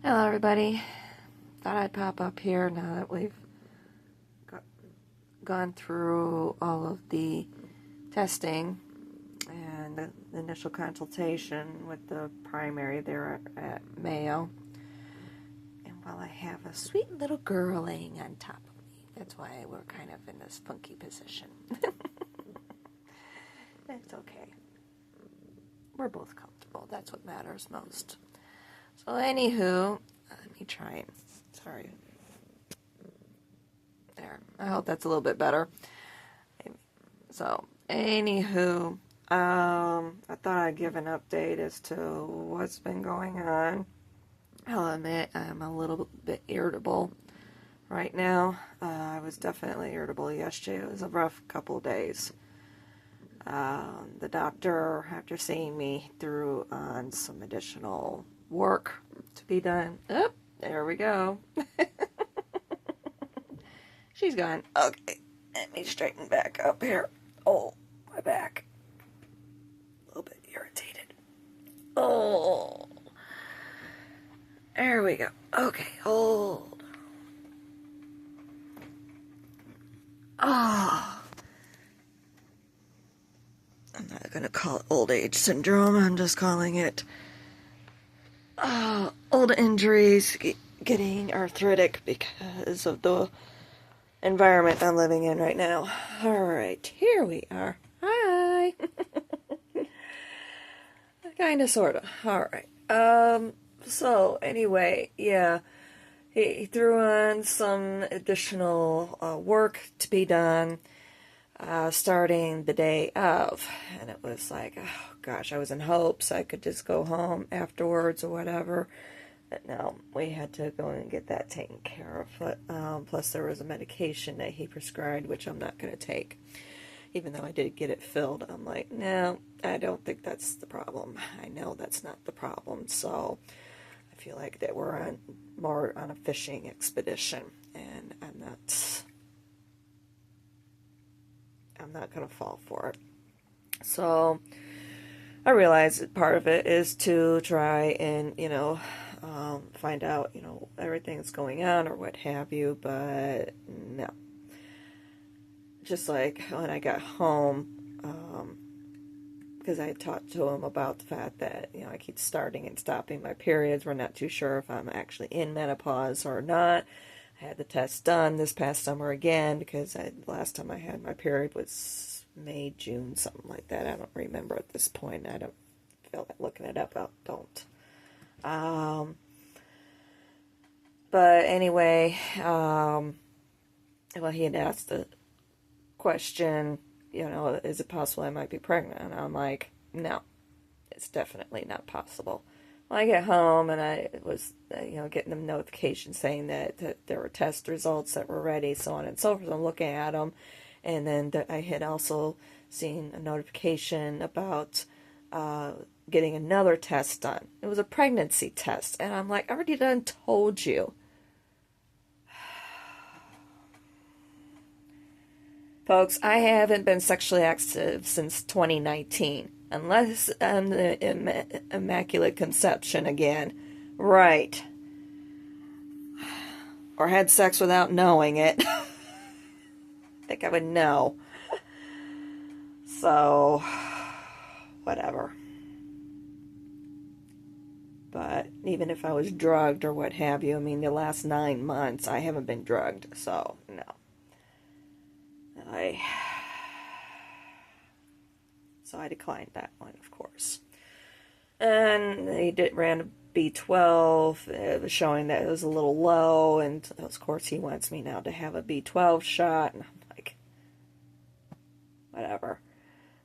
Hello, everybody. Thought I'd pop up here now that we've gone through all of the testing and the initial consultation with the primary there at Mayo. And while I have a sweet little girl laying on top of me, that's why we're kind of in this funky position. That's okay. We're both comfortable. That's what matters most. So anywho, let me try it. Sorry. There. I hope that's a little bit better. So, anywho, I thought I'd give an update as to what's been going on. I'll admit I'm a little bit irritable right now. I was definitely irritable yesterday. It was a rough couple of days. The doctor, after seeing me, threw on some additional work to be done. Oh, there we go. She's gone. Okay, let me straighten back up here. Oh, my back. A little bit irritated. Oh. There we go. Okay, hold. Oh. I'm not going to call it old age syndrome. I'm just calling it old injuries, getting arthritic because of the environment I'm living in right now. Alright, here we are. Hi! Kinda, sorta. Alright. So, anyway, yeah. He threw on some additional work to be done starting the day of. And it was like, oh gosh, I was in hopes I could just go home afterwards or whatever. But no, we had to go and get that taken care of. But, plus there was a medication that he prescribed, which I'm not going to take. Even though I did get it filled, I'm like, no, I don't think that's the problem. I know that's not the problem. So I feel like that we're more on a fishing expedition. And I'm not going to fall for it. So I realize that part of it is to try and, find out, everything that's going on or what have you, but no. Just like when I got home, because I had talked to him about the fact that, I keep starting and stopping my periods. We're not too sure if I'm actually in menopause or not. I had the test done this past summer again because the last time I had my period was May, June, something like that. I don't remember at this point. I don't feel like looking it up. I don't. But anyway, well, he had asked the question, is it possible I might be pregnant? And I'm like, no, it's definitely not possible. Well, I get home and I was, getting the notification saying that there were test results that were ready, so on and so forth. I'm looking at them, and then I had also seen a notification about getting another test done. It was a pregnancy test, and I'm like, I already done told you. Folks, I haven't been sexually active since 2019. Unless I'm the Immaculate Conception again. Right. Or had sex without knowing it. I think I would know. So, whatever. But even if I was drugged or what have you, the last 9 months I haven't been drugged. So, no. So I declined that one, of course. And he ran a B12. It was showing that it was a little low, and of course he wants me now to have a B12 shot, and I'm like, whatever.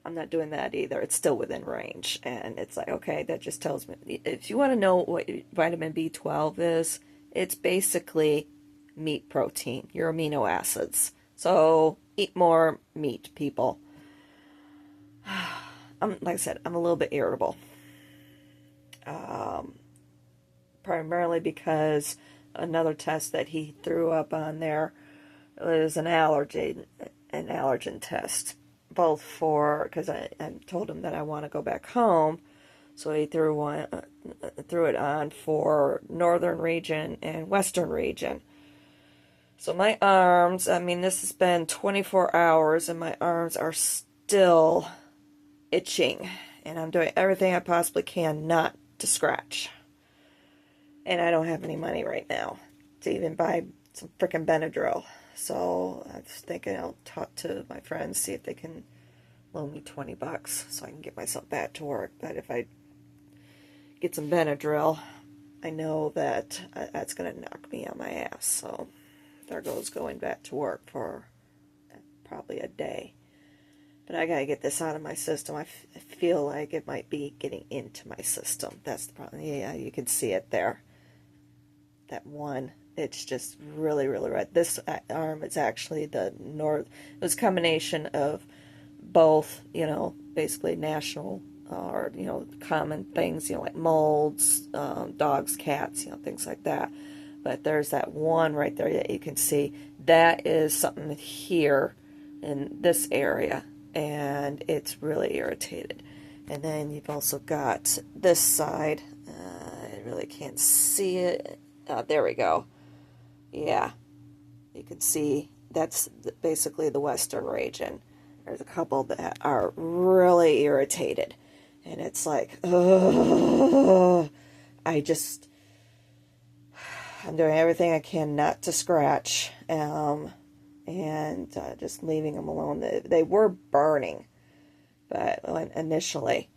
I'm not doing that either. It's still within range, and it's like, okay, that just tells me, if you want to know what vitamin B12 is, it's basically meat protein, your amino acids. So eat more meat, people. Like I said, I'm a little bit irritable. Primarily because another test that he threw up on there was an allergen test. Both because I told him that I want to go back home So he threw it on for northern region and western region. So my arms, I mean, this has been 24 hours and my arms are still itching. And I'm doing everything I possibly can not to scratch. And I don't have any money right now to even buy some freaking Benadryl. So I was thinking I'll talk to my friends, see if they can loan me $20 so I can get myself back to work. But if I get some Benadryl, I know that that's going to knock me on my ass. So there goes going back to work for probably a day. But I got to get this out of my system. I feel like it might be getting into my system. That's the problem. Yeah, you can see it there. That one, it's just really, really red. This arm is actually it was a combination of both, basically national or, common things, like molds, dogs, cats, things like that. But there's that one right there that you can see. That is something here in this area, and it's really irritated. And then you've also got this side. I really can't see it. There we go. Yeah, you can see that's basically the western region. There's a couple that are really irritated. And it's like, ugh. I'm doing everything I can not to scratch. And just leaving them alone. They were burning, but initially.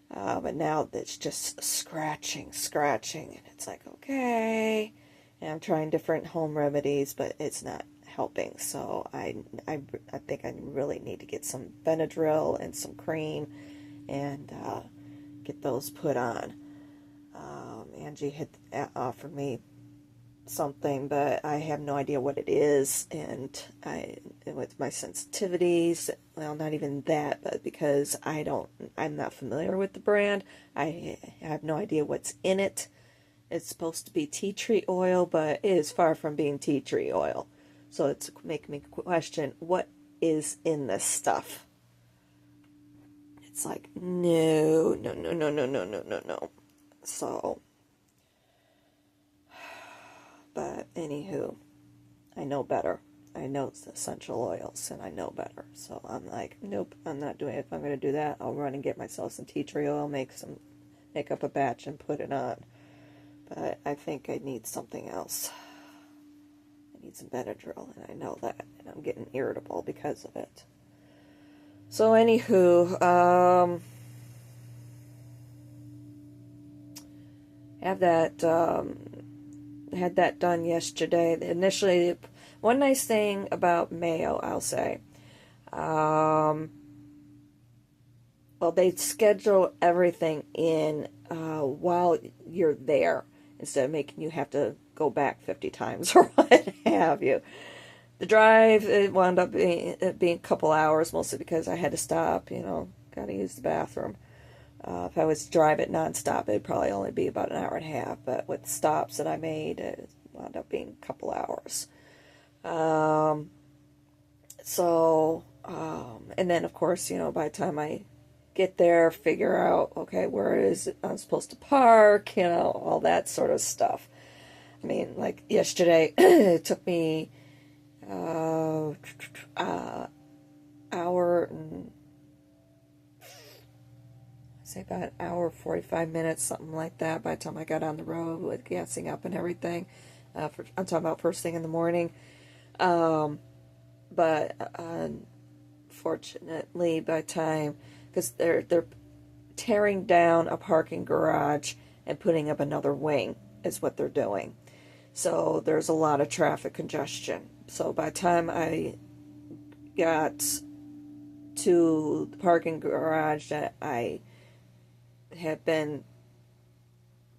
But now it's just scratching. And it's like, okay. And I'm trying different home remedies, but it's not helping. So I think I really need to get some Benadryl and some cream and get those put on. Angie had offered me something, but I have no idea what it is, and with my sensitivities, well, not even that, but because I'm not familiar with the brand, I have no idea what's in it. It's supposed to be tea tree oil, but it is far from being tea tree oil. So it's making me question, what is in this stuff? It's like, no. So, but anywho, I know better. I know it's essential oils, and I know better. So I'm like, nope, I'm not doing it. If I'm going to do that, I'll run and get myself some tea tree oil, make up a batch, and put it on. But I think I need something else. I need some Benadryl, and I know that, and I'm getting irritable because of it. So anywho, had that done yesterday. Initially, one nice thing about Mayo, I'll say, well, they schedule everything in while you're there instead of making you have to go back 50 times or what have you. The drive, it wound up being a couple hours, mostly because I had to stop, got to use the bathroom. If I was to drive it nonstop, it'd probably only be about an hour and a half. But with stops that I made, it wound up being a couple hours. And then, of course, by the time I get there, figure out, okay, where is it I'm supposed to park, all that sort of stuff. I mean, like yesterday, it took me hour and say about an hour, 45 minutes, something like that, by the time I got on the road with gassing up and everything. I'm talking about first thing in the morning. But unfortunately, by the time, because they're tearing down a parking garage and putting up another wing is what they're doing. So there's a lot of traffic congestion. So by the time I got to the parking garage that I have been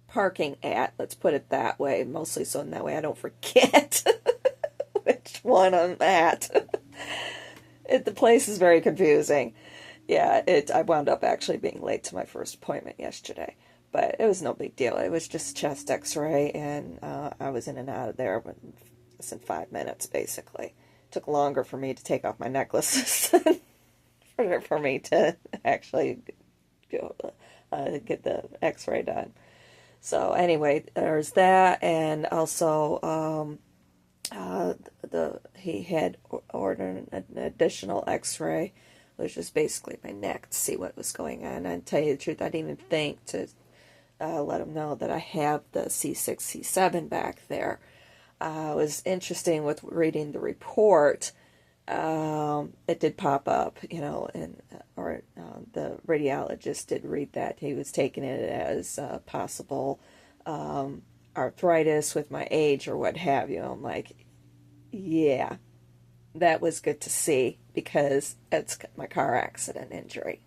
parking at, let's put it that way, mostly so in that way I don't forget which one I'm at. The place is very confusing. Yeah, I wound up actually being late to my first appointment yesterday, but it was no big deal. It was just chest x-ray, and I was in and out of there in 5 minutes, basically. It took longer for me to take off my necklaces for me to actually go get the x-ray done. So anyway, there's that, and also he had ordered an additional x-ray, which was basically my neck, to see what was going on. And to tell you the truth, I didn't even think to let him know that I have the C6, C7 back there. It was interesting with reading the report. It did pop up, and the radiologist did read that. He was taking it as possible arthritis with my age or what have you. I'm like, yeah, that was good to see, because it's my car accident injury.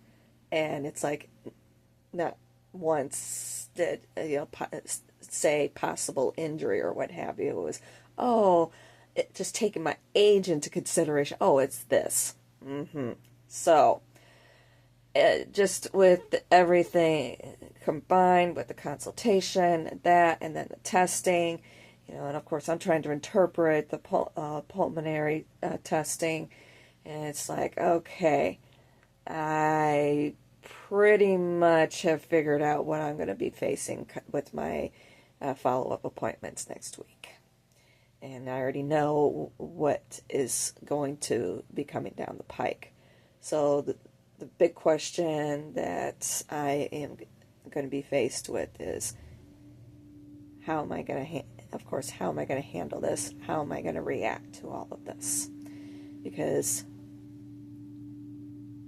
And it's like, not once did, say possible injury or what have you. It was, just taking my age into consideration. Oh, it's this. So, just with everything combined with the consultation, that, and then the testing, and of course I'm trying to interpret the pulmonary testing, and it's like, okay, I pretty much have figured out what I'm going to be facing with my follow-up appointments next week. And I already know what is going to be coming down the pike. So the big question that I am going to be faced with is, how am I going to, how am I going to handle this? How am I going to react to all of this? Because,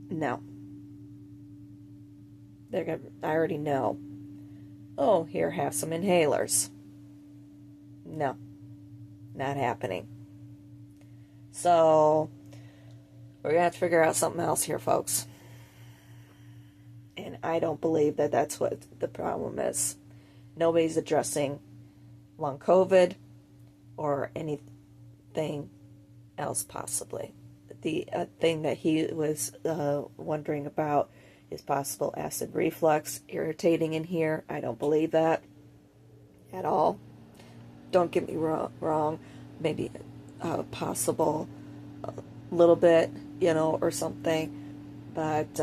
no. I already know. Oh, here, have some inhalers. No. Not happening. So, we're going to have to figure out something else here, folks. And I don't believe that that's what the problem is. Nobody's addressing long COVID or anything else possibly. The thing that he was wondering about is possible acid reflux, irritating in here. I don't believe that at all. Don't get me wrong. Maybe possible a little bit, or something, but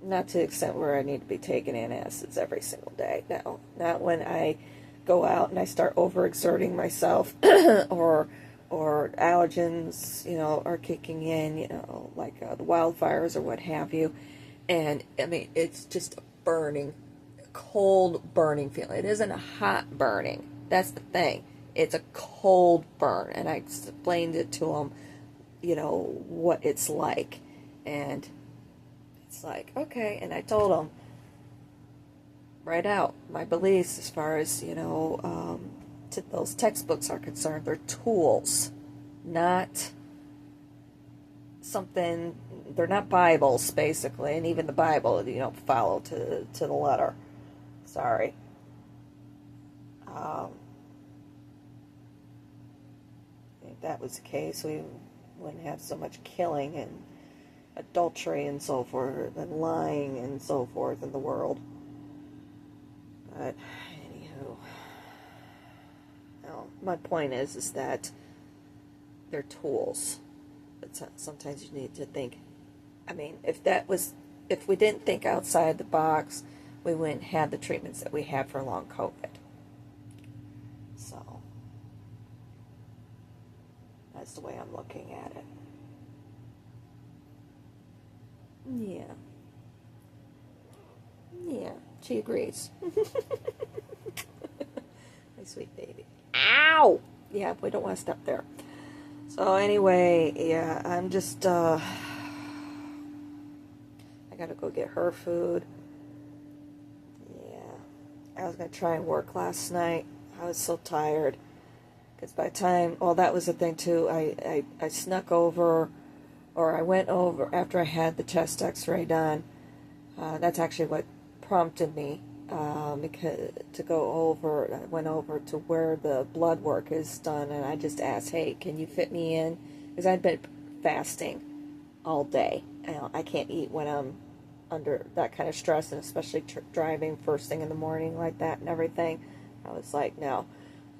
not to the extent where I need to be taking antacids every single day. No, not when I go out and I start overexerting myself, or allergens, are kicking in, like the wildfires or what have you. And I mean, it's just a burning, cold burning feeling. It isn't a hot burning. That's the thing. It's a cold burn. And I explained it to him, what it's like. And it's like, okay. And I told him right out my beliefs as far as, those textbooks are concerned. They're tools, not something. They're not Bibles, basically. And even the Bible, you don't follow to the letter. Sorry. If that was the case, we wouldn't have so much killing and adultery and so forth, and lying and so forth in the world. But anywho, my point is that they're tools. But sometimes you need to think. I mean, if we didn't think outside the box, we wouldn't have the treatments that we have for long COVID. So that's the way I'm looking at it. Yeah, she agrees. My sweet baby. Ow! Yeah, we don't want to step there. So anyway, yeah, I'm just, I gotta go get her food. Yeah, I was gonna try and work last night. I was so tired. Because by the time, well, that was the thing too, I snuck over, or I went over after I had the chest x-ray done. That's actually what prompted me because to go over. I went over to where the blood work is done, and I just asked, hey, can you fit me in? Because I'd been fasting all day. I can't eat when I'm under that kind of stress, and especially driving first thing in the morning like that and everything. I was like, no.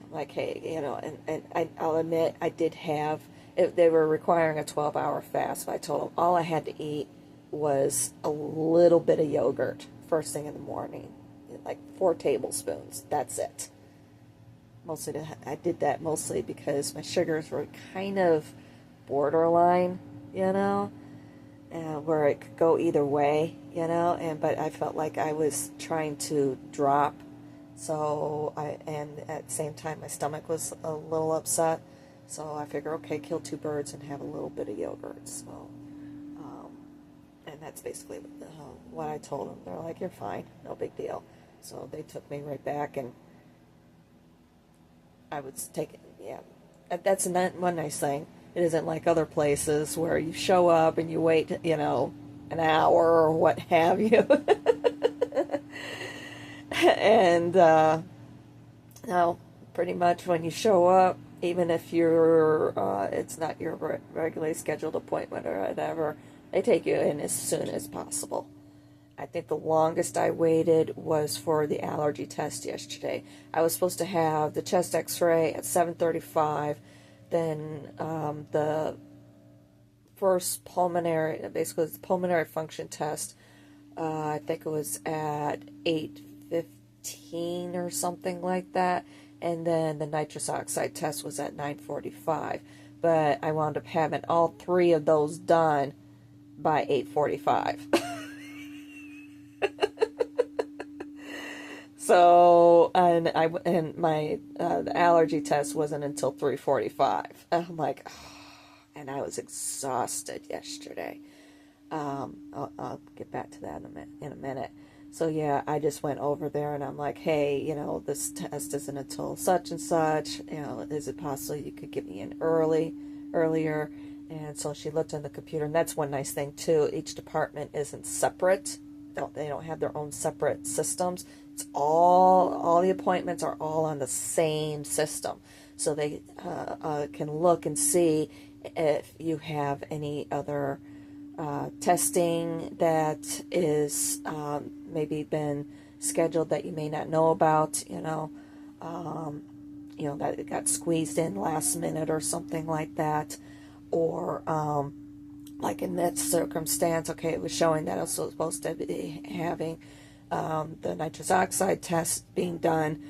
I'm like, hey, and I'll admit I did have, they were requiring a 12-hour fast, but I told them all I had to eat was a little bit of yogurt first thing in the morning, like 4 tablespoons. That's it. I did that mostly because my sugars were kind of borderline, you know, where it could go either way, you know, but I felt like I was trying to drop. And at the same time, my stomach was a little upset. So I figured, okay, kill two birds and have a little bit of yogurt. So, and that's basically what I told them. They're like, you're fine, no big deal. So they took me right back, and I was taking, yeah. That's one nice thing. It isn't like other places where you show up and you wait, you know, an hour or what have you. And, no, pretty much when you show up, even if it's not your regularly scheduled appointment or whatever, they take you in as soon as possible. I think the longest I waited was for the allergy test yesterday. I was supposed to have the chest x-ray at 7:35, then the first basically the pulmonary function test, I think it was at 8:15 or something like that, and then the nitrous oxide test was at 9:45. But I wound up having all three of those done by 8:45. So, and my the allergy test wasn't until 3:45. I'm like, oh, and I was exhausted yesterday. I'll get back to that in a minute. So yeah, I just went over there and I'm like, hey, you know, this test isn't until such and such. You know, is it possible you could get me in earlier? And so she looked on the computer, and that's one nice thing too. Each department isn't separate. They don't have their own separate systems. It's all the appointments are all on the same system, so they can look and see if you have any other testing that is maybe been scheduled that you may not know about. That it got squeezed in last minute or something like that, or like in that circumstance, okay, it was showing that I was supposed to be having the nitrous oxide test being done,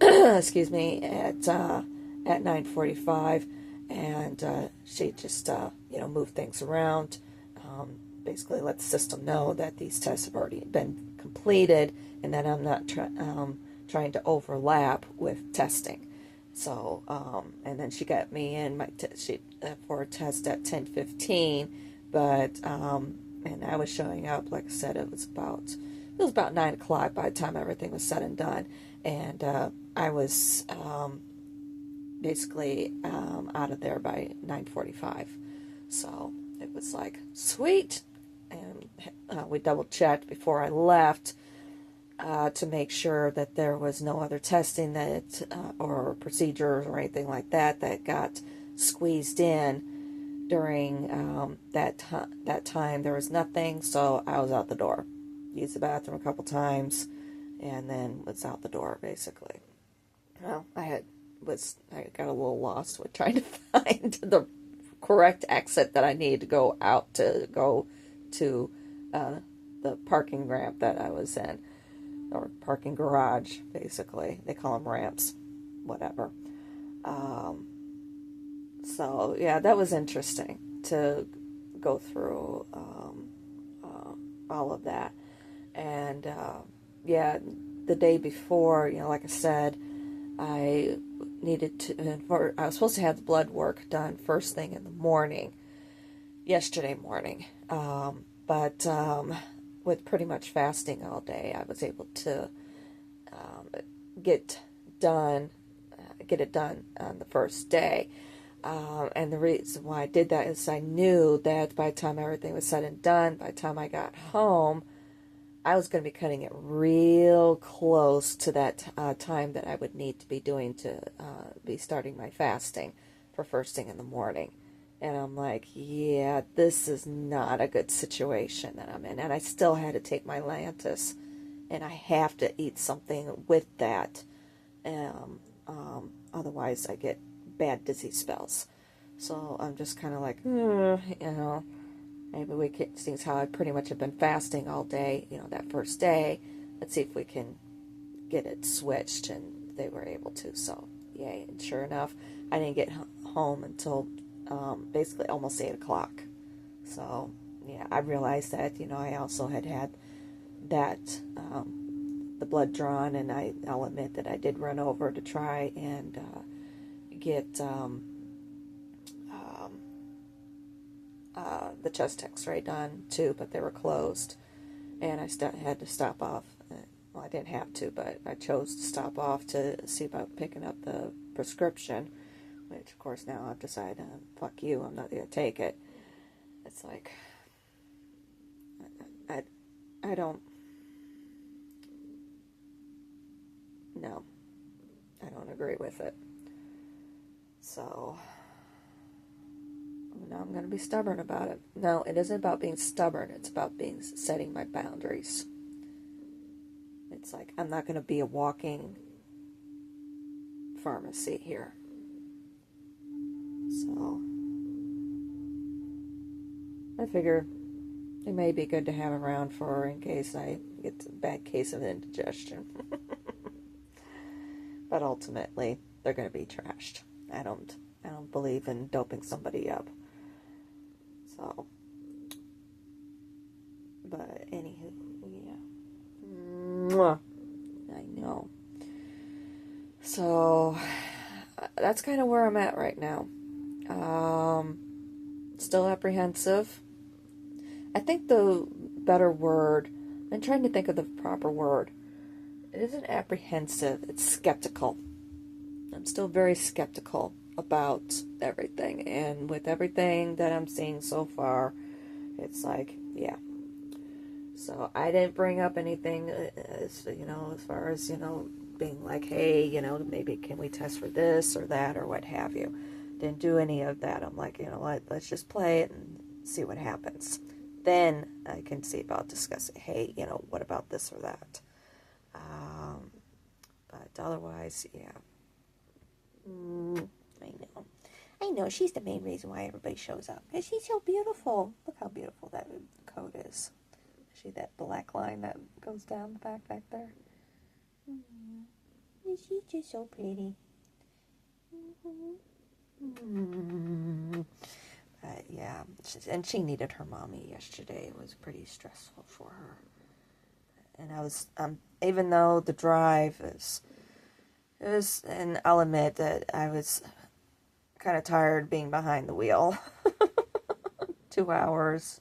excuse me, at 9:45, and she just moved things around, basically let the system know that these tests have already been completed and that I'm not trying to overlap with testing. So, and then she got me in for a test at 10:15, but and I was showing up, like I said, it was about 9 o'clock by the time everything was said and done, and I was basically out of there by 9:45. So it was like, sweet, and we double checked before I left to make sure that there was no other testing or procedures or anything like that got squeezed in during that time. There was nothing, so I was out the door. Used the bathroom a couple times, and then was out the door basically. Well, I got a little lost with trying to find the correct exit that I needed to go out to go to the parking ramp that I was in, or parking garage, basically. They call them ramps, whatever. So yeah, that was interesting to go through all of that. And yeah, the day before, like I said, I was supposed to have the blood work done first thing in the morning, yesterday morning. But with pretty much fasting all day, I was able to get it done on the first day. And the reason why I did that is I knew that by the time everything was said and done, by the time I got home, I was going to be cutting it real close to that time that I would need to be doing to be starting my fasting for first thing in the morning. And I'm like, yeah, this is not a good situation that I'm in. And I still had to take my Lantus, and I have to eat something with that. Otherwise, I get bad dizzy spells. So I'm just kind of like, Maybe we can, since how I pretty much have been fasting all day, that first day, let's see if we can get it switched, and they were able to, so yay. And sure enough, I didn't get home until basically almost 8 o'clock. So yeah, I realized that, I also had that, the blood drawn, and I'll admit that I did run over to try and get the chest x-ray done too, but they were closed, and I had to stop off. Well, I didn't have to, but I chose to stop off to see about picking up the prescription, which of course now I've decided, fuck you, I'm not going to take it. It's like, I don't, no, I don't agree with it. So now I'm going to be stubborn about it. No, it isn't about being stubborn. It's about setting my boundaries. It's like, I'm not going to be a walking pharmacy here. So I figure it may be good to have around for in case I get a bad case of indigestion. But ultimately, they're going to be trashed. I don't believe in doping somebody up. So, but anywho, yeah. Mwah. I know. So, that's kind of where I'm at right now. Still apprehensive. I think the better word, I'm trying to think of the proper word. It isn't apprehensive, it's skeptical. I'm still very skeptical about everything, and with everything that I'm seeing so far, it's like, yeah. So I didn't bring up anything, as far as, being like, hey, maybe can we test for this or that or what have you. Didn't do any of that. I'm like, let's just play it and see what happens. Then I can see about discussing, hey, what about this or that. But otherwise, yeah. I know. She's the main reason why everybody shows up. Because she's so beautiful. Look how beautiful that coat is. See that black line that goes down the back there? She's just so pretty. But yeah, and she needed her mommy yesterday. It was pretty stressful for her. And I was, even though the drive and I'll admit that I was kind of tired being behind the wheel. 2 hours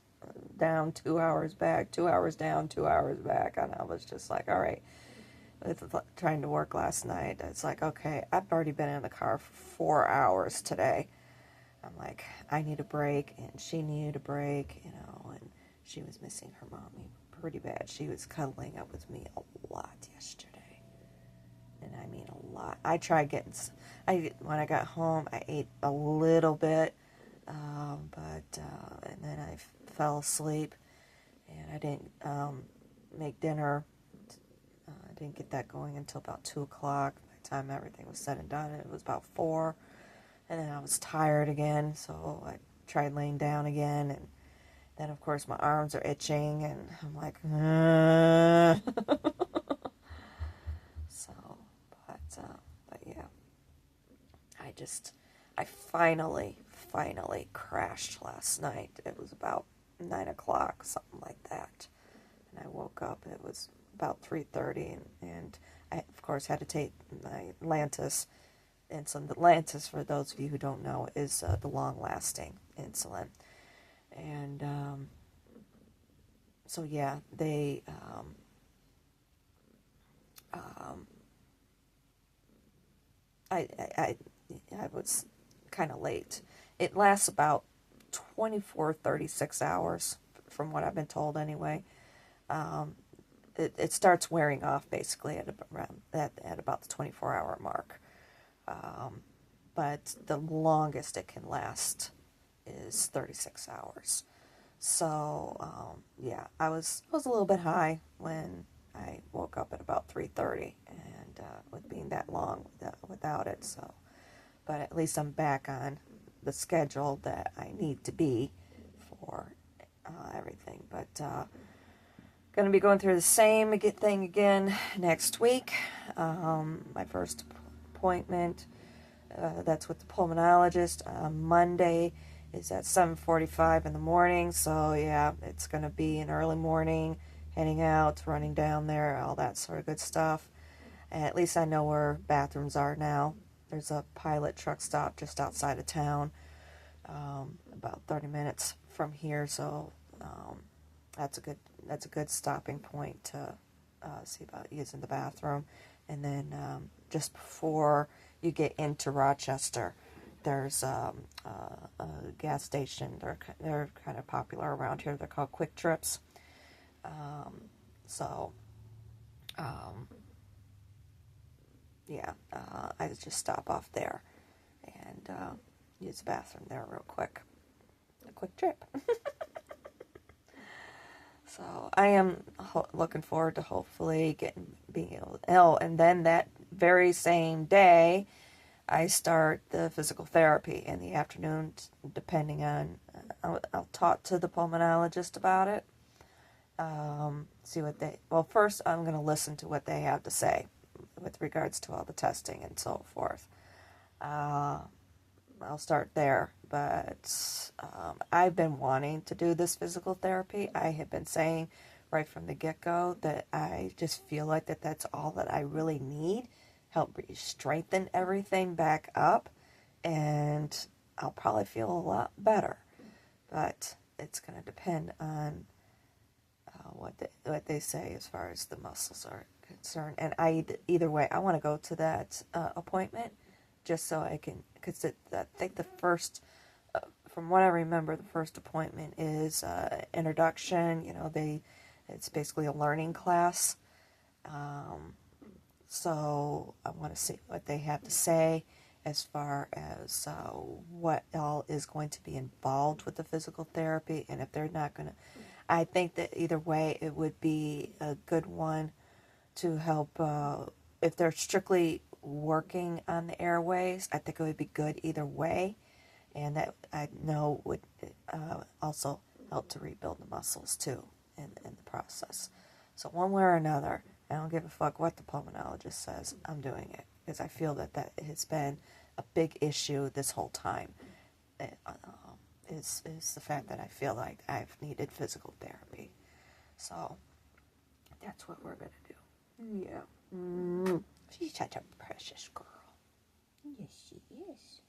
down, 2 hours back, 2 hours down, 2 hours back. And I was just like, all right, with trying to work last night, it's like, okay, I've already been in the car for 4 hours today. I'm like, I need a break, and she needed a break, and she was missing her mommy pretty bad. She was cuddling up with me a lot yesterday. And I mean a lot. I tried getting, when I got home, I ate a little bit, and then I fell asleep, and I didn't make dinner. I didn't get that going until about 2 o'clock. By the time everything was said and done, it was about 4, and then I was tired again, so I tried laying down again, and then of course my arms are itching, and I'm like, So, but yeah, I finally crashed last night. It was about 9 o'clock, something like that, and I woke up. It was about 3:30, and I of course had to take my Lantus insulin. The Lantus, for those of you who don't know, is the long-lasting insulin, and so yeah, they. I was kind of late. It lasts about 24, 36 hours, from what I've been told anyway. It starts wearing off basically at about the 24-hour mark. But the longest it can last is 36 hours. So, yeah, I was a little bit high when I woke up at about 3:30, and with being that long without it. So, but at least I'm back on the schedule that I need to be for going to be going through the same thing again next week. My first appointment, that's with the pulmonologist. Monday is at 7:45 in the morning. So yeah, it's going to be an early morning, heading out, running down there, all that sort of good stuff. And at least I know where bathrooms are now. There's a pilot truck stop just outside of town, about 30 minutes from here. So that's a good stopping point to see about using the bathroom. And then just before you get into Rochester, there's a gas station. They're kind of popular around here. They're called Quick Trips. Yeah, I just stop off there and use the bathroom there real quick. A quick trip. So I am looking forward to hopefully being able to. Oh, and then that very same day, I start the physical therapy in the afternoon, depending on. I'll talk to the pulmonologist about it. See what they. Well, first I'm going to listen to what they have to say with regards to all the testing and so forth. I'll start there, but I've been wanting to do this physical therapy. I have been saying right from the get-go that I just feel like that's all that I really need. Help strengthen everything back up, and I'll probably feel a lot better. But it's going to depend on what they say as far as the muscles are concerned. And either way, I want to go to that appointment just so I can, because I think the first, from what I remember, the first appointment is introduction. It's basically a learning class. So I want to see what they have to say as far as what all is going to be involved with the physical therapy, and if they're not going to. I think that either way, it would be a good one to help. If they're strictly working on the airways, I think it would be good either way, and that I know would also help to rebuild the muscles too in the process. So one way or another, I don't give a fuck what the pulmonologist says. I'm doing it because I feel that has been a big issue this whole time. Is the fact that I feel like I've needed physical therapy. So that's what we're gonna do. Yeah. She's such a precious girl. Yes, she is.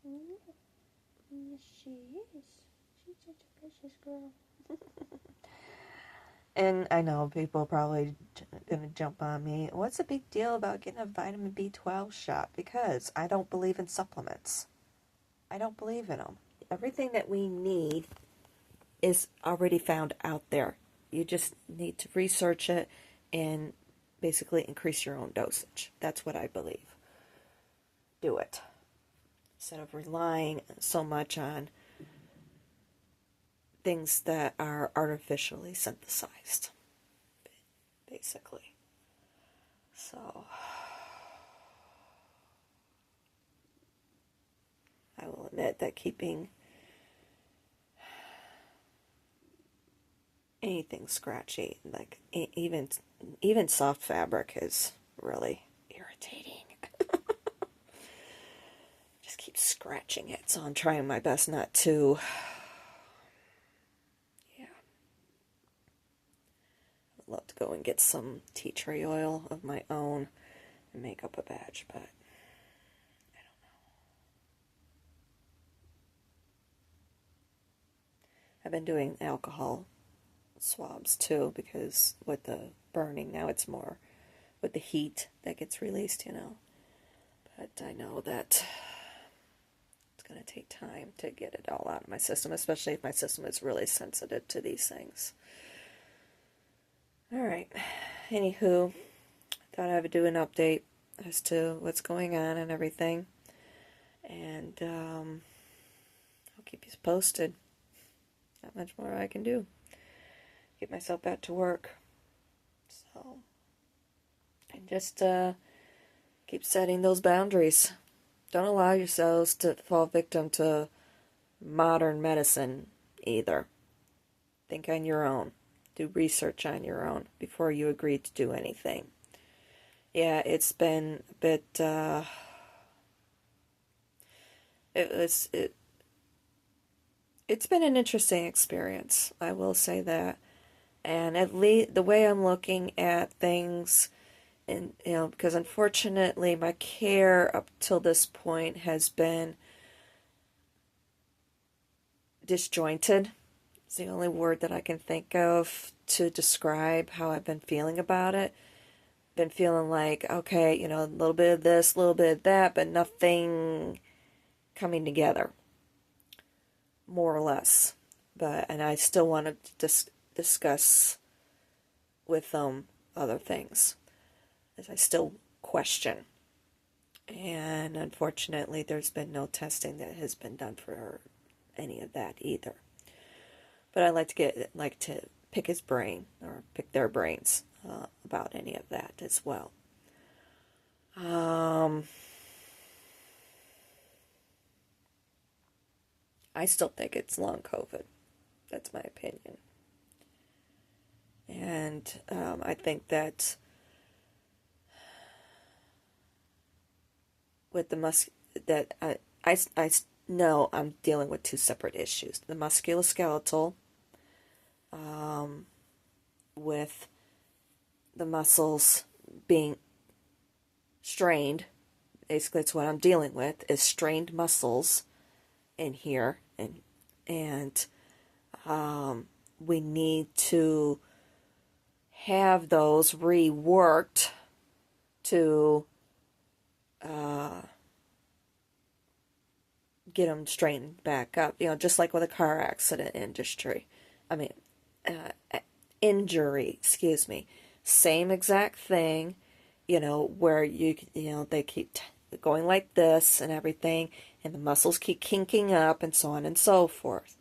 Yes, she is. She's such a precious girl. And I know people probably gonna jump on me. What's the big deal about getting a vitamin B12 shot? Because I don't believe in supplements. I don't believe in them. Everything that we need is already found out there. You just need to research it and basically increase your own dosage. That's what I believe. Do it. Instead of relying so much on things that are artificially synthesized, basically. So I will admit that keeping anything scratchy, like even soft fabric, is really irritating. Just keep scratching it, so I'm trying my best not to. Yeah. I'd love to go and get some tea tree oil of my own and make up a batch, but I don't know. I've been doing alcohol swabs too, because with the burning now, it's more with the heat that gets released, But I know that it's going to take time to get it all out of my system, especially if my system is really sensitive to these things. Alright, anywho, thought I would do an update as to what's going on and everything. And I'll keep you posted. Not much more I can do. Get myself back to work. So, and just keep setting those boundaries. Don't allow yourselves to fall victim to modern medicine either. Think on your own. Do research on your own before you agree to do anything. Yeah, it's been a bit, it was, it's been an interesting experience, I will say that. And at least the way I'm looking at things, and because unfortunately my care up till this point has been disjointed. It's the only word that I can think of to describe how I've been feeling about it. Been feeling like, okay, a little bit of this, a little bit of that, but nothing coming together, more or less. And I still want to discuss with them other things, as I still question. And unfortunately, there's been no testing that has been done for any of that either. But I'd like to pick his brain, or pick their brains about any of that as well. I still think it's long COVID. That's my opinion. And I think that with that I know I'm dealing with two separate issues. The musculoskeletal, with the muscles being strained. Basically, it's what I'm dealing with, is strained muscles in here, and we need to have those reworked to get them straightened back up. Just like with a car accident injury, excuse me. Same exact thing, where they keep going like this and everything, and the muscles keep kinking up and so on and so forth.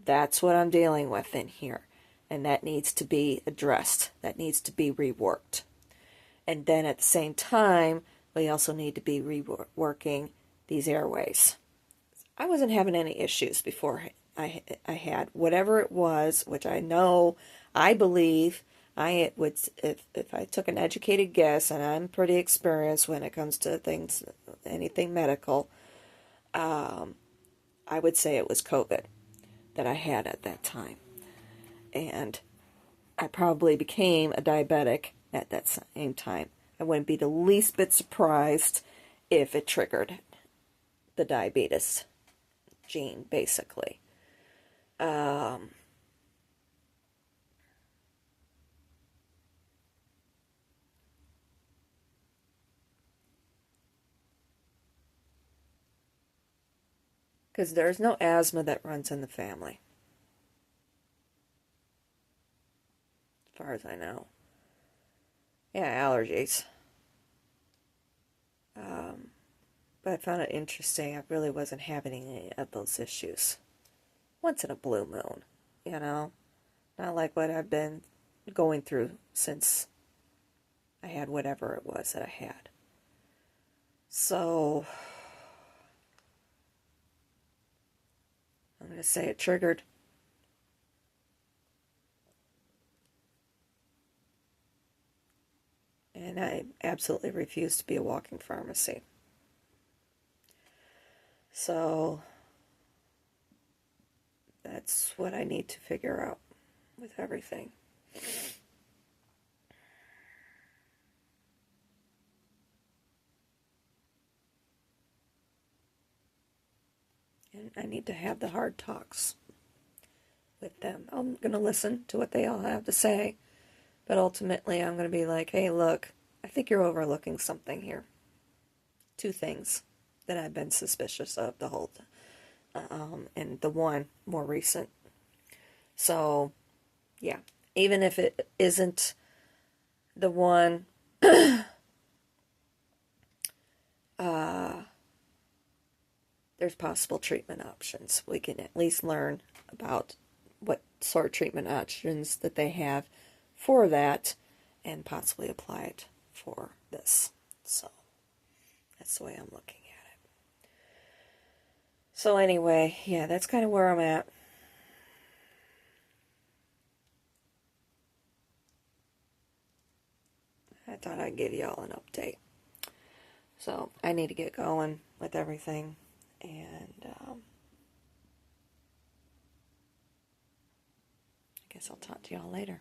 That's what I'm dealing with in here. And that needs to be addressed. That needs to be reworked. And then at the same time, we also need to be reworking these airways. I wasn't having any issues before I had whatever it was, which I believe, I would, if I took an educated guess, and I'm pretty experienced when it comes to things, anything medical, I would say it was COVID that I had at that time. And I probably became a diabetic at that same time. I wouldn't be the least bit surprised if it triggered the diabetes gene, basically. Because there's no asthma that runs in the family, as far as I know. Yeah, allergies. But I found it interesting. I really wasn't having any of those issues. Once in a blue moon, Not like what I've been going through since I had whatever it was that I had. So, I'm going to say it triggered. And I absolutely refuse to be a walking pharmacy. So, that's what I need to figure out with everything. And I need to have the hard talks with them. I'm going to listen to what they all have to say. But ultimately, I'm going to be like, hey, look, I think you're overlooking something here. Two things that I've been suspicious of the whole time. And the one more recent. So, yeah. Even if it isn't the one, there's possible treatment options. We can at least learn about what sort of treatment options that they have for that and possibly apply it for this. So that's the way I'm looking at it. So anyway, yeah, that's kind of where I'm at. I thought I'd give y'all an update. So I need to get going with everything, and I guess I'll talk to y'all later.